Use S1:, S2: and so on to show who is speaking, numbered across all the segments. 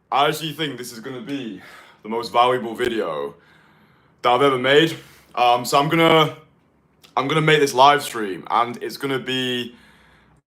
S1: I actually think this is going to be the most valuable video that I've ever made. So I'm gonna make this live stream, and it's gonna be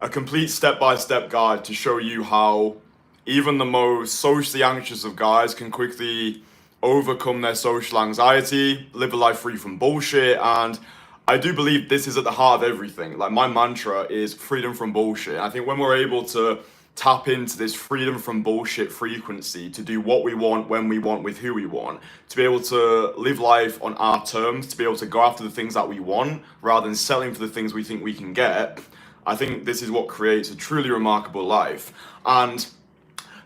S1: a complete step-by-step guide to show you how even the most socially anxious of guys can quickly overcome their social anxiety, live a life free from bullshit, and I do believe this is at the heart of everything. Like, my mantra is freedom from bullshit. And I think when we're able to tap into this freedom from bullshit frequency to do what we want, when we want, with who we want, to be able to live life on our terms, to be able to go after the things that we want rather than settling for the things we think we can get, I think this is what creates a truly remarkable life. And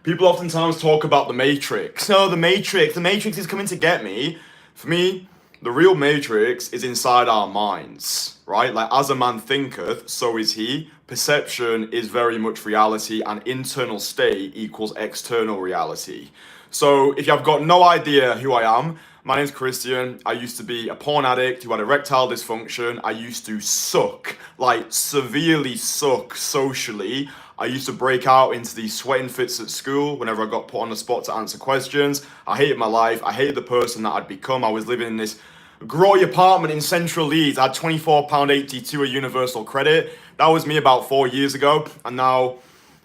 S1: people oftentimes talk about the Matrix. No, the Matrix is coming to get me. For me, the real Matrix is inside our minds, right? Like, as a man thinketh, so is he. Perception is very much reality, and internal state equals external reality. So if you've got no idea who I am, my name's Kristian. I used to be a porn addict who had erectile dysfunction. I used to suck, like severely suck socially. I used to break out into these sweating fits at school whenever I got put on the spot to answer questions. I hated my life. I hated the person that I'd become. I was living in this grotty apartment in central Leeds. I had £24.82 a universal credit. That was me about 4 years ago. And now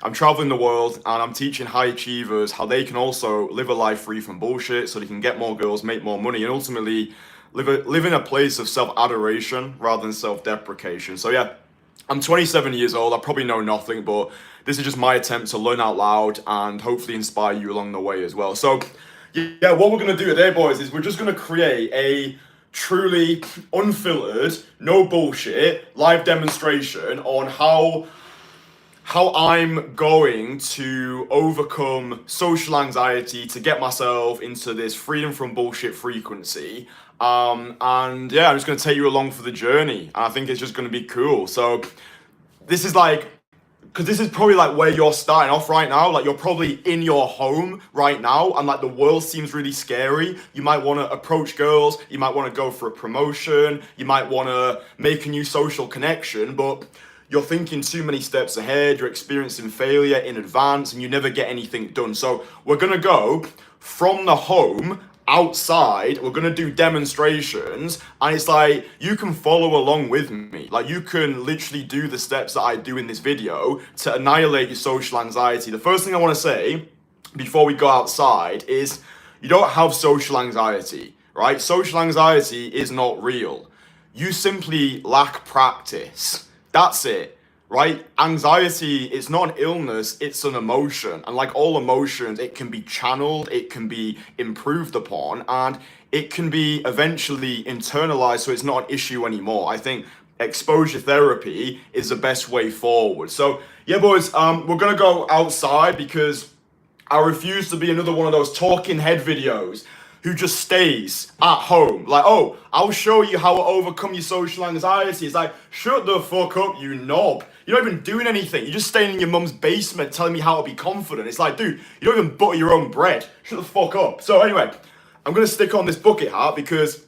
S1: I'm traveling the world and I'm teaching high achievers how they can also live a life free from bullshit so they can get more girls, make more money, and ultimately live in a place of self-adoration rather than self-deprecation. So yeah, I'm 27 years old. I probably know nothing, but this is just my attempt to learn out loud and hopefully inspire you along the way as well. So yeah, what we're going to do today, boys, is we're just going to create a truly unfiltered, no bullshit live demonstration on how I'm going to overcome social anxiety to get myself into this freedom from bullshit frequency. And yeah, I'm just going to take you along for the journey. And I think it's just going to be cool. So this is like, because this is probably like where you're starting off right now. Like, you're probably in your home right now and like the world seems really scary. You might want to approach girls. You might want to go for a promotion. You might want to make a new social connection, but you're thinking too many steps ahead, you're experiencing failure in advance, and you never get anything done. So we're gonna go from the home outside, we're gonna do demonstrations, and it's like, you can follow along with me. Like, you can literally do the steps that I do in this video to annihilate your social anxiety. The first thing I wanna say before we go outside is, you don't have social anxiety, right? Social anxiety is not real. You simply lack practice. That's it, right? Anxiety is not an illness, it's an emotion. And like all emotions, it can be channeled, it can be improved upon, and it can be eventually internalized so it's not an issue anymore. I think exposure therapy is the best way forward. So yeah, boys, we're gonna go outside because I refuse to be another one of those talking head videos who just stays at home. Like, oh, I'll show you how to overcome your social anxiety. It's like, shut the fuck up, you knob. You're not even doing anything. You're just staying in your mum's basement telling me how to be confident. It's like, dude, you don't even butter your own bread. Shut the fuck up. So anyway, I'm gonna stick on this bucket hat because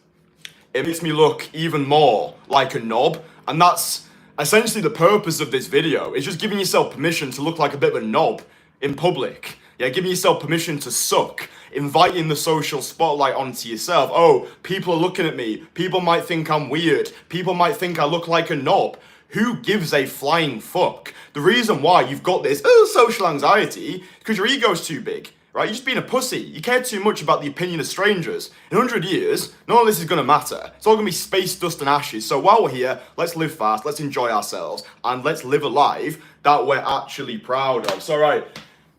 S1: it makes me look even more like a knob. And that's essentially the purpose of this video. It's just giving yourself permission to look like a bit of a knob in public. Yeah, giving yourself permission to suck, inviting the social spotlight onto yourself. Oh, people are looking at me. People might think I'm weird. People might think I look like a knob. Who gives a flying fuck? The reason why you've got this social anxiety is because your ego's too big, right? You're just being a pussy. You care too much about the opinion of strangers. In 100 years, none of this is going to matter. It's all going to be space, dust, and ashes. So while we're here, let's live fast, let's enjoy ourselves, and let's live a life that we're actually proud of. So, right,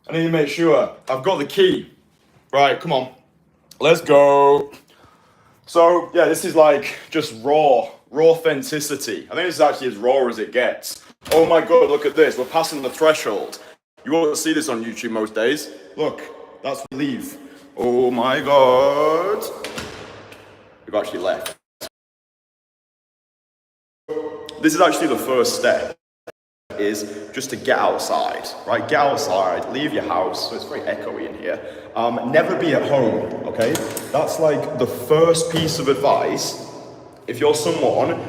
S1: I need to make sure I've got the key. Right, come on. Let's go. So, yeah, this is like just raw authenticity. I think this is actually as raw as it gets. Oh my God, look at this. We're passing the threshold. You won't see this on YouTube most days. Look, that's leave. Oh my God. We've actually left. This is actually the first step. Is just to get outside, right? Get outside, leave your house. So it's very echoey in here. Never be at home, okay? That's like the first piece of advice. If you're someone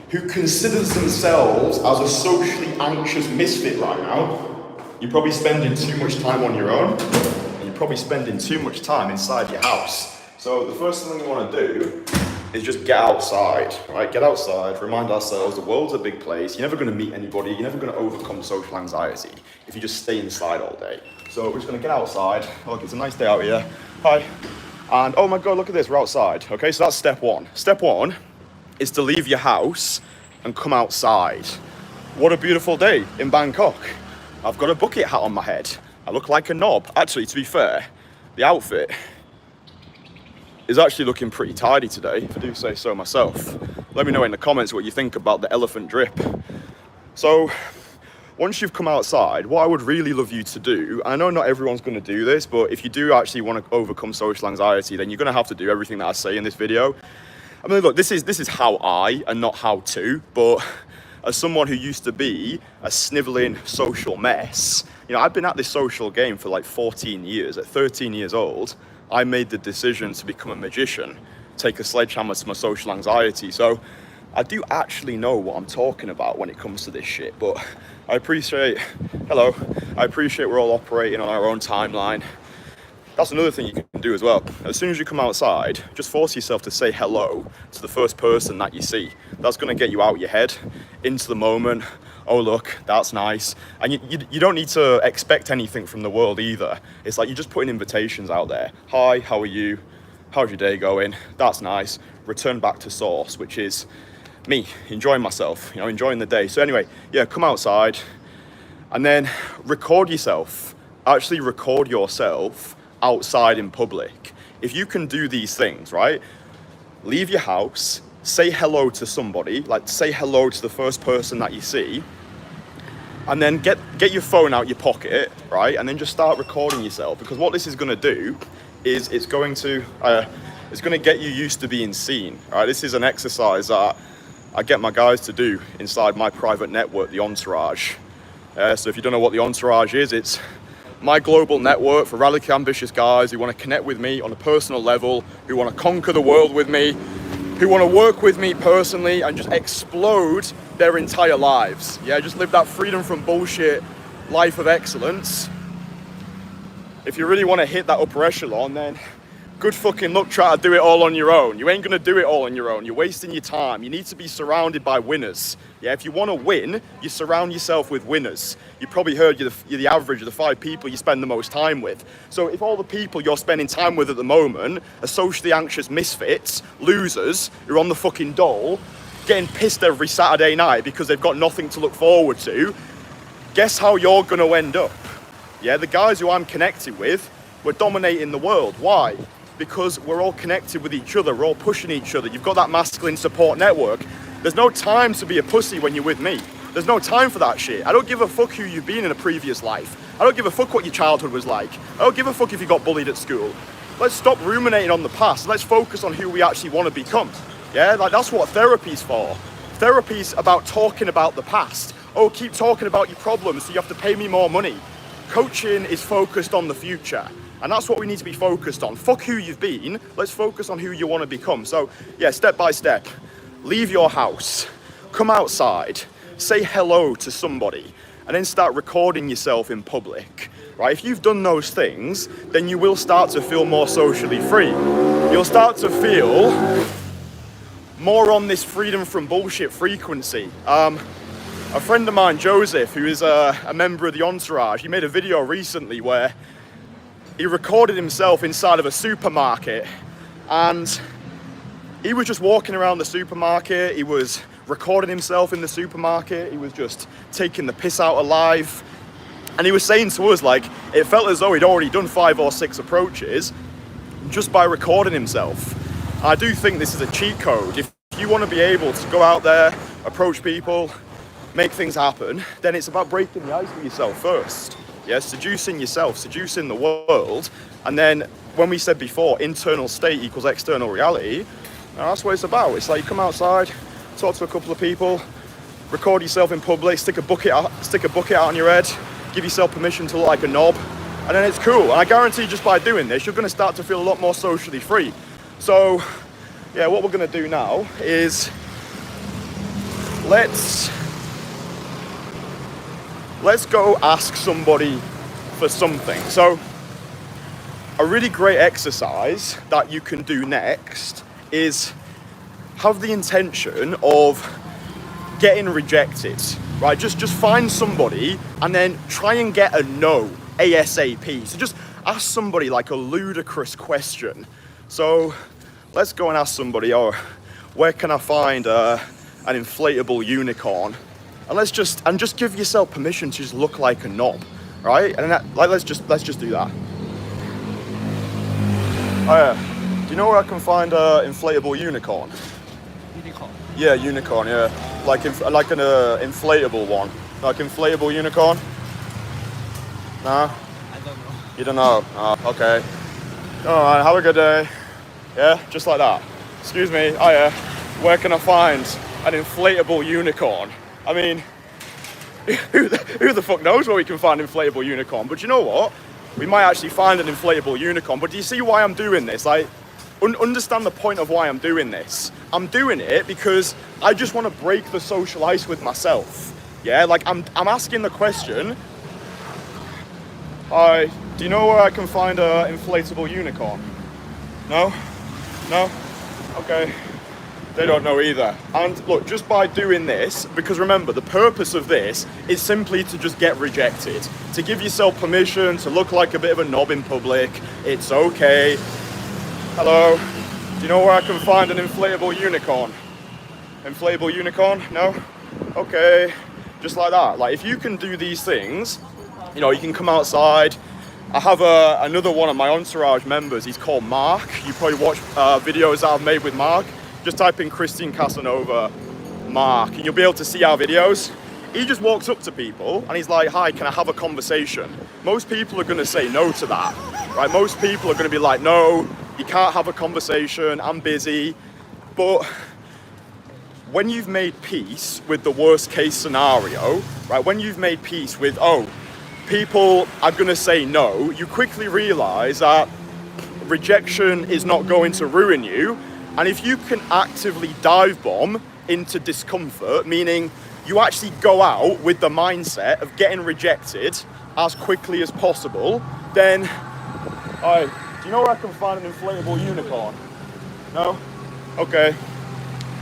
S1: who considers themselves as a socially anxious misfit right now, you're probably spending too much time on your own. And you're probably spending too much time inside your house. So the first thing we want to do is just get outside, right? Get outside, remind ourselves the world's a big place. You're never going to meet anybody. You're never going to overcome social anxiety if you just stay inside all day. So we're just going to get outside. Look, it's a nice day out here. Hi. And oh my God, look at this, we're outside. Okay, so that's step one. Step one is to leave your house and come outside. What a beautiful day in Bangkok. I've got a bucket hat on my head. I look like a knob. Actually, to be fair, the outfit is actually looking pretty tidy today, if I do say so myself. Let me know in the comments what you think about the elephant drip. So, once you've come outside, what I would really love you to do, I know not everyone's going to do this, but if you do actually want to overcome social anxiety, then you're going to have to do everything that I say in this video. I mean, look, this is how I, and not how to, but as someone who used to be a sniveling social mess, you know, I've been at this social game for like 14 years. At 13 years old, I made the decision to become a magician, take a sledgehammer to my social anxiety. So I do actually know what I'm talking about when it comes to this shit, but I appreciate we're all operating on our own timeline. That's another thing you can do as well. As soon as you come outside, just force yourself to say hello to the first person that you see. That's going to get you out of your head, into the moment. Oh, look, that's nice. And you don't need to expect anything from the world either. It's like you're just putting invitations out there. Hi, how are you? How's your day going? That's nice. Return back to source, which is me enjoying myself, you know, enjoying the day. So anyway, yeah, come outside and then record yourself. Actually record yourself outside in public. If you can do these things, right? Leave your house, say hello to somebody, like say hello to the first person that you see, and then get your phone out your pocket, right? And then just start recording yourself, because what this is going to do is it's going to get you used to being seen, right? This is an exercise that I get my guys to do inside my private network, the Entourage. So if you don't know what the Entourage is, it's my global network for radically ambitious guys who want to connect with me on a personal level, who want to conquer the world with me, who want to work with me personally and just explode their entire lives. Yeah, just live that freedom from bullshit life of excellence. If you really want to hit that upper echelon, then good fucking luck trying to do it all on your own. You ain't going to do it all on your own. You're wasting your time. You need to be surrounded by winners. Yeah, if you want to win, you surround yourself with winners. You probably heard you're the average of the 5 people you spend the most time with. So if all the people you're spending time with at the moment are socially anxious misfits, losers, who are on the fucking dole, getting pissed every Saturday night because they've got nothing to look forward to, guess how you're going to end up? Yeah, the guys who I'm connected with, we're dominating the world. Why? Because we're all connected with each other, we're all pushing each other. You've got that masculine support network. There's no time to be a pussy when you're with me. There's no time for that shit. I don't give a fuck who you've been in a previous life. I don't give a fuck what your childhood was like. I don't give a fuck if you got bullied at school. Let's stop ruminating on the past. Let's focus on who we actually want to become. Yeah, like that's what therapy's for. Therapy's about talking about the past. Oh, keep talking about your problems so you have to pay me more money. Coaching is focused on the future. And that's what we need to be focused on. Fuck who you've been, let's focus on who you want to become. So yeah, step by step, leave your house, come outside, say hello to somebody, and then start recording yourself in public, right? If you've done those things, then you will start to feel more socially free. You'll start to feel more on this freedom from bullshit frequency. A friend of mine, Joseph, who is a member of the Entourage, he made a video recently where he recorded himself inside of a supermarket, and he was just walking around the supermarket. He was recording himself in the supermarket. He was just taking the piss out of life. And he was saying to us, like, it felt as though he'd already done 5 or 6 approaches just by recording himself. I do think this is a cheat code. If you want to be able to go out there, approach people, make things happen, then it's about breaking the ice with yourself first. Yeah, seducing yourself, seducing the world, and then when we said before, internal state equals external reality, that's what it's about. It's like you come outside, talk to a couple of people, record yourself in public, stick a bucket out on your head, give yourself permission to look like a knob, and then it's cool. And I guarantee just by doing this, you're going to start to feel a lot more socially free. So, yeah, what we're going to do now is let's go ask somebody for something. So a really great exercise that you can do next is have the intention of getting rejected, right? Just find somebody and then try and get a no ASAP. So just ask somebody like a ludicrous question. So let's go and ask somebody, oh, where can I find an inflatable unicorn? And just give yourself permission to just look like a knob, right? And let's just do that. Oh yeah, do you know where I can find an inflatable unicorn?
S2: Unicorn?
S1: Yeah, unicorn, yeah. Like an inflatable one. Like inflatable unicorn? No?
S2: I don't know.
S1: You don't know? Oh, okay. Alright, have a good day. Yeah, just like that. Excuse me, oh yeah, where can I find an inflatable unicorn? I mean, who the fuck knows where we can find an inflatable unicorn? But you know what? We might actually find an inflatable unicorn. But do you see why I'm doing this? Like, understand the point of why I'm doing this. I'm doing it because I just want to break the social ice with myself. Yeah, like I'm asking the question, hi, do you know where I can find an inflatable unicorn? No? No? Okay. They don't know either. And look, just by doing this, because remember, the purpose of this is simply to just get rejected. To give yourself permission to look like a bit of a knob in public. It's okay. Hello, do you know where I can find an inflatable unicorn? Inflatable unicorn? No? Okay. Just like that. Like, if you can do these things, you know, you can come outside. I have another one of my Entourage members. He's called Mark. You probably watch videos that I've made with Mark. Just type in Kristian Casanova, Mark, and you'll be able to see our videos. He just walks up to people and he's like, hi, can I have a conversation? Most people are gonna say no to that, right? Most people are gonna be like, no, you can't have a conversation, I'm busy. But when you've made peace with the worst case scenario, right? When you've made peace with, oh, people are gonna say no, you quickly realize that rejection is not going to ruin you. And if you can actively dive bomb into discomfort, meaning you actually go out with the mindset of getting rejected as quickly as possible, then, hi, do you know where I can find an inflatable unicorn? No? Okay.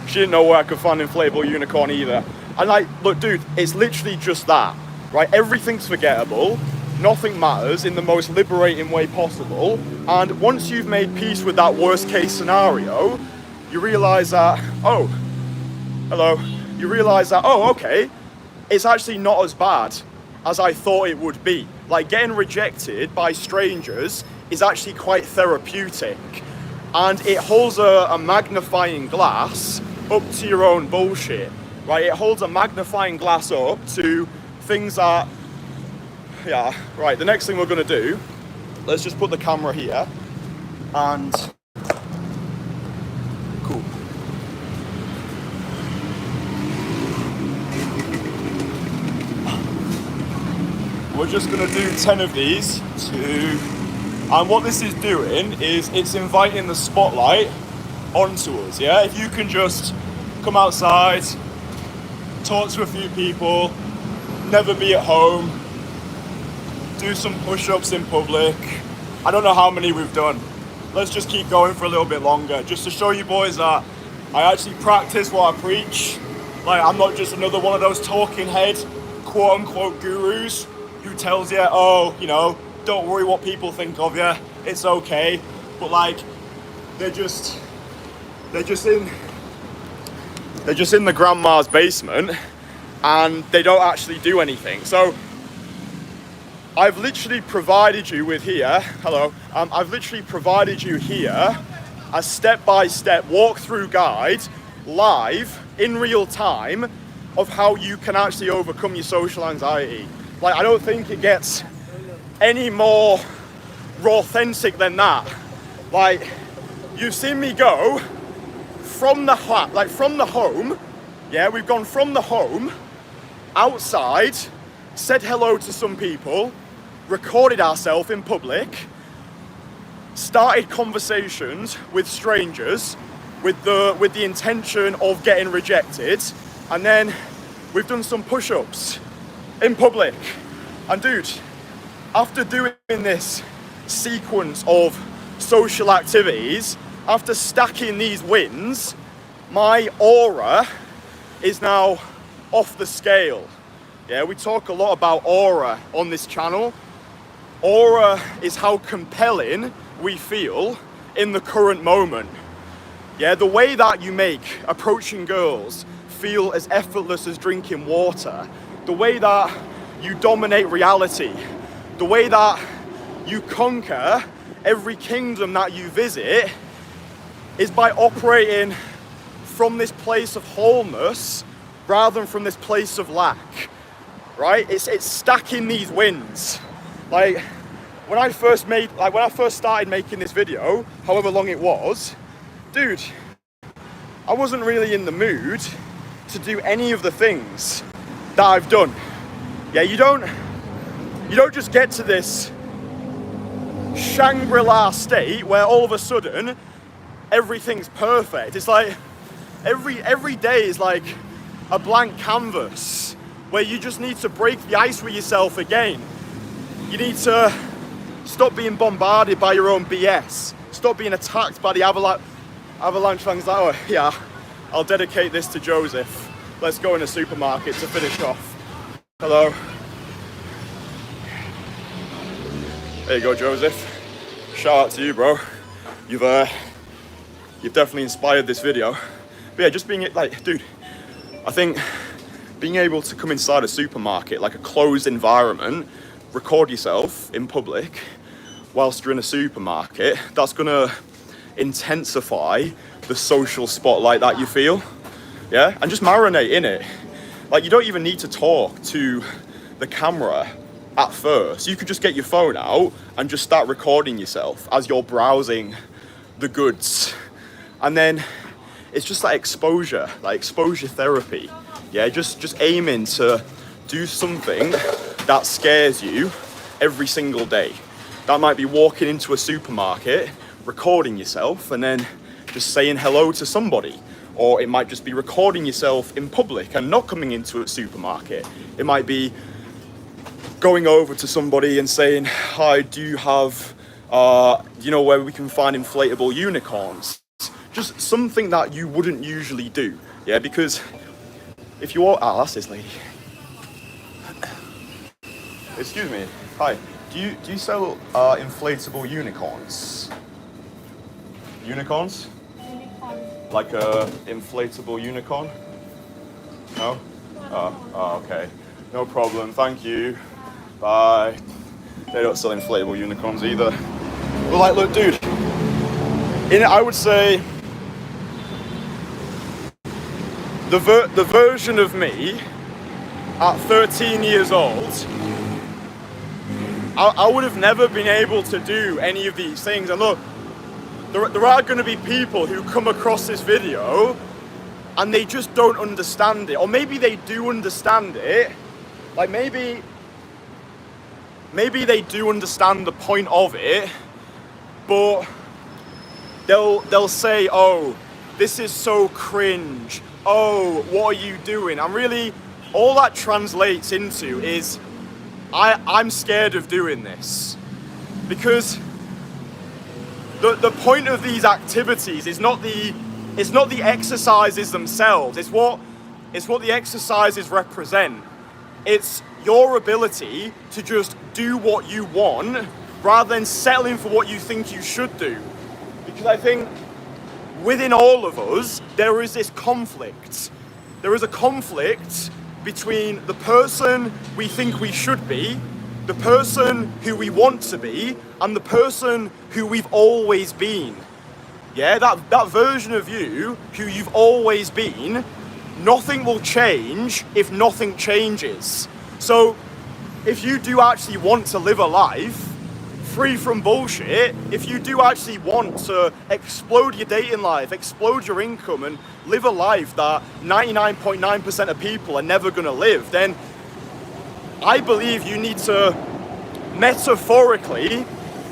S1: She didn't know where I could find an inflatable unicorn either. And like, look, dude, it's literally just that, right? Everything's forgettable. Nothing matters in the most liberating way possible. And once you've made peace with that worst case scenario, you realize that, oh, hello. You realize that, oh, okay, it's actually not as bad as I thought it would be. Like, getting rejected by strangers is actually quite therapeutic. And it holds a magnifying glass up to your own bullshit, right? It holds a magnifying glass up to things that, yeah, right, the next thing we're gonna do, let's just put the camera here, and, cool. We're just gonna do 10 of these and what this is doing is it's inviting the spotlight onto us, yeah? If you can just come outside, talk to a few people, never be at home, do some push-ups in public. I don't know how many we've done. Let's just keep going for a little bit longer, just to show you boys that I actually practice what I preach. Like, I'm not just another one of those talking head, quote-unquote gurus who tells you, oh, you know, don't worry what people think of you, it's okay. But like, they're just in the grandma's basement and they don't actually do anything. So I've literally provided you with here, hello, I've literally provided you here a step-by-step walkthrough guide, live, in real time, of how you can actually overcome your social anxiety. Like, I don't think it gets any more authentic than that. Like, you've seen me go from the home, yeah, we've gone from the home, outside, said hello to some people, recorded ourselves in public, started conversations with strangers with the intention of getting rejected, and then we've done some push-ups in public. And dude, after doing this sequence of social activities, after stacking these wins, my aura is now off the scale. Yeah, we talk a lot about aura on this channel. Aura is how compelling we feel in the current moment. Yeah, the way that you make approaching girls feel as effortless as drinking water, the way that you dominate reality, the way that you conquer every kingdom that you visit is by operating from this place of wholeness rather than from this place of lack, right? It's stacking these wins. Like when I first started making this video, however long it was, dude, I wasn't really in the mood to do any of the things that I've done. Yeah, you don't just get to this Shangri-La state where all of a sudden everything's perfect. It's like every day is like a blank canvas where you just need to break the ice with yourself again. You need to stop being bombarded by your own BS. Stop being attacked by the avalanche fans. Like, oh yeah, I'll dedicate this to Joseph. Let's go in a supermarket to finish off. Hello. There you go, Joseph. Shout out to you, bro. You've definitely inspired this video. But yeah, just being like, dude, I think being able to come inside a supermarket, like a closed environment, record yourself in public whilst you're in a supermarket, that's gonna intensify the social spotlight that you feel. Yeah, and just marinate in it. Like, you don't even need to talk to the camera at first. You could just get your phone out and just start recording yourself as you're browsing the goods. And then it's just like exposure therapy. Yeah, just aiming to do something that scares you every single day. That might be walking into a supermarket, recording yourself, and then just saying hello to somebody. Or it might just be recording yourself in public and not coming into a supermarket. It might be going over to somebody and saying, hi, do you have, you know, where we can find inflatable unicorns? Just something that you wouldn't usually do. Yeah, because if you are, that's this lady. Excuse me, hi. Do you sell inflatable unicorns? Unicorns? Like a inflatable unicorn? No? Oh, okay. No problem, thank you. Bye. They don't sell inflatable unicorns either. But like, look, dude, I would say the version of me at 13 years old, I would have never been able to do any of these things. And look, there are going to be people who come across this video and they just don't understand it. Or maybe they do understand it. Like maybe they do understand the point of it, but they'll say, oh, this is so cringe. Oh, what are you doing? And really, all that translates into is, I'm scared of doing this. Because the point of these activities is not the exercises themselves. It's what the exercises represent. It's your ability to just do what you want rather than settling for what you think you should do. Because I think within all of us, there is this conflict. There is a conflict between the person we think we should be, the person who we want to be, and the person who we've always been. Yeah, that version of you who you've always been, nothing will change if nothing changes. So if you do actually want to live a life free from bullshit, if you do actually want to explode your dating life, explode your income, and live a life that 99.9% of people are never gonna live, then I believe you need to metaphorically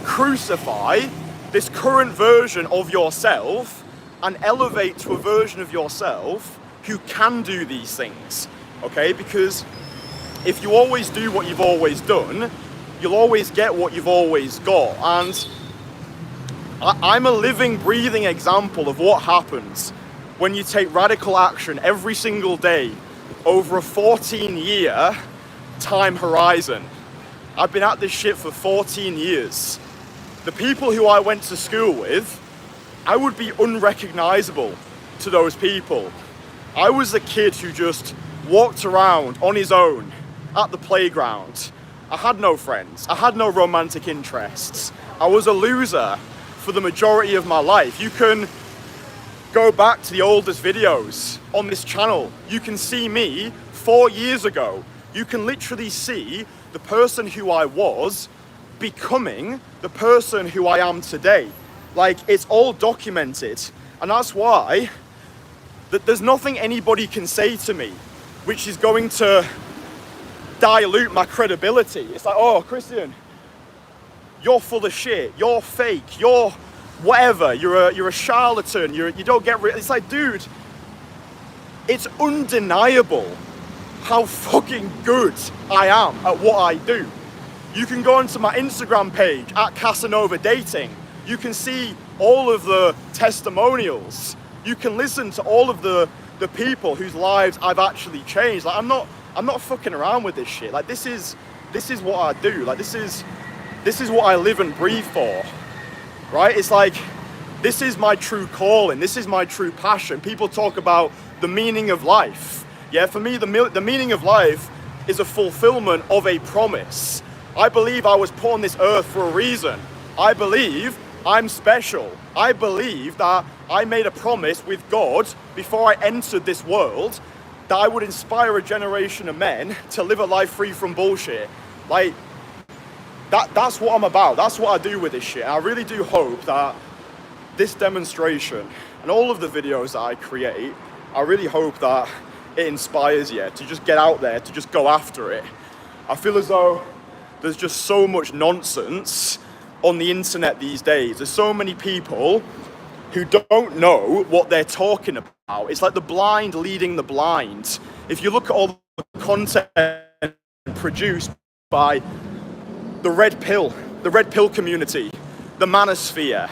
S1: crucify this current version of yourself and elevate to a version of yourself who can do these things, okay? Because if you always do what you've always done,
S3: you'll always get what you've always got. And I'm a living, breathing example of what happens when you take radical action every single day over a 14-year time horizon. I've been at this shit for 14 years. The people who I went to school with, I would be unrecognizable to those people. I was a kid who just walked around on his own at the playground. I had no friends. I had no romantic interests. I was a loser for the majority of my life. You can go back to the oldest videos on this channel. You can see me 4 years ago. You can literally see the person who I was becoming the person who I am today. Like, it's all documented. And that's why that there's nothing anybody can say to me which is going to dilute my credibility. It's like, oh, Kristian, you're full of shit, you're fake, you're whatever, you're a charlatan, you don't get rid. It's like, dude, it's undeniable how fucking good I am at what I do. You can go onto my Instagram page at Casanova Dating. You can see all of the testimonials. You can listen to all of the people whose lives I've actually changed. Like, I'm not fucking around with this shit. Like, this is what I do. Like, this is what I live and breathe for. Right? It's like, this is my true calling. This is my true passion. People talk about the meaning of life. Yeah, for me, the meaning of life is a fulfillment of a promise. I believe I was put on this earth for a reason. I believe I'm special. I believe that I made a promise with God before I entered this world that I would inspire a generation of men to live a life free from bullshit. Like, that's what I'm about. That's what I do with this shit. And I really do hope that this demonstration and all of the videos that I create, I really hope that it inspires you to just get out there, to just go after it. I feel as though there's just so much nonsense on the internet these days. There's so many people who don't know what they're talking about. It's like the blind leading the blind. If you look at all the content produced by the red pill community, the manosphere,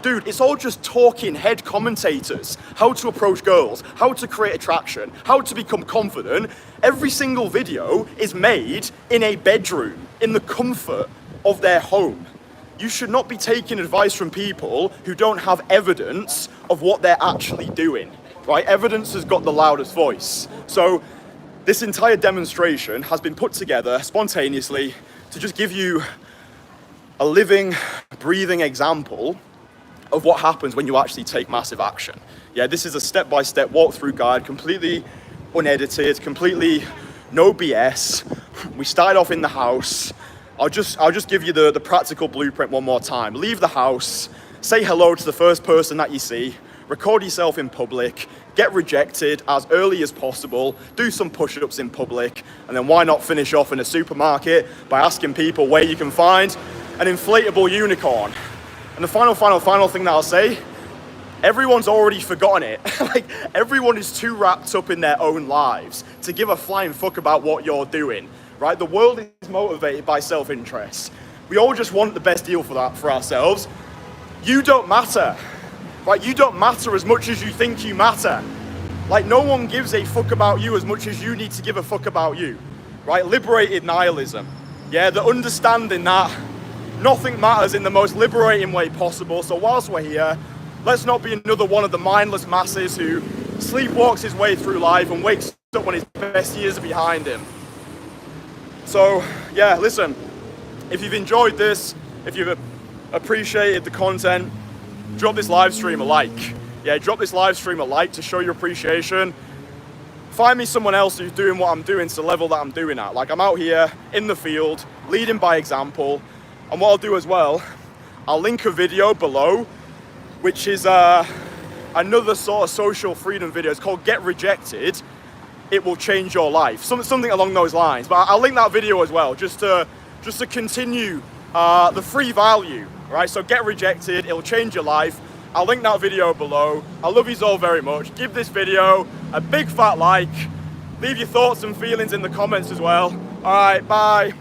S3: dude, it's all just talking head commentators. How to approach girls, how to create attraction, how to become confident. Every single video is made in a bedroom, in the comfort of their home. You should not be taking advice from people who don't have evidence of what they're actually doing, right? Evidence has got the loudest voice. So this entire demonstration has been put together spontaneously to just give you a living, breathing example of what happens when you actually take massive action. Yeah, this is a step-by-step walkthrough guide, completely unedited, completely no BS. We started off in the house. I'll just give you the practical blueprint one more time. Leave the house, say hello to the first person that you see, record yourself in public, get rejected as early as possible, do some push-ups in public, and then why not finish off in a supermarket by asking people where you can find an inflatable unicorn. And the final thing that I'll say, everyone's already forgotten it. Like, everyone is too wrapped up in their own lives to give a flying fuck about what you're doing. Right? The world is motivated by self-interest. We all just want the best deal for ourselves. You don't matter. Right? You don't matter as much as you think you matter. Like, no one gives a fuck about you as much as you need to give a fuck about you. Right? Liberated nihilism. Yeah, the understanding that nothing matters in the most liberating way possible. So whilst we're here, let's not be another one of the mindless masses who sleepwalks his way through life and wakes up when his best years are behind him. So, yeah, listen, if you've enjoyed this, if you've appreciated the content, drop this live stream a like. Yeah, drop this live stream a like to show your appreciation. Find me someone else who's doing what I'm doing to the level that I'm doing at. Like, I'm out here in the field, leading by example. And what I'll do as well, I'll link a video below, which is another sort of social freedom video. It's called Get Rejected. It will change your life. Something along those lines. But I'll link that video as well, just to continue the free value, right? So Get Rejected, it'll change your life. I'll link that video below. I love you all very much. Give this video a big fat like. Leave your thoughts and feelings in the comments as well. All right, bye.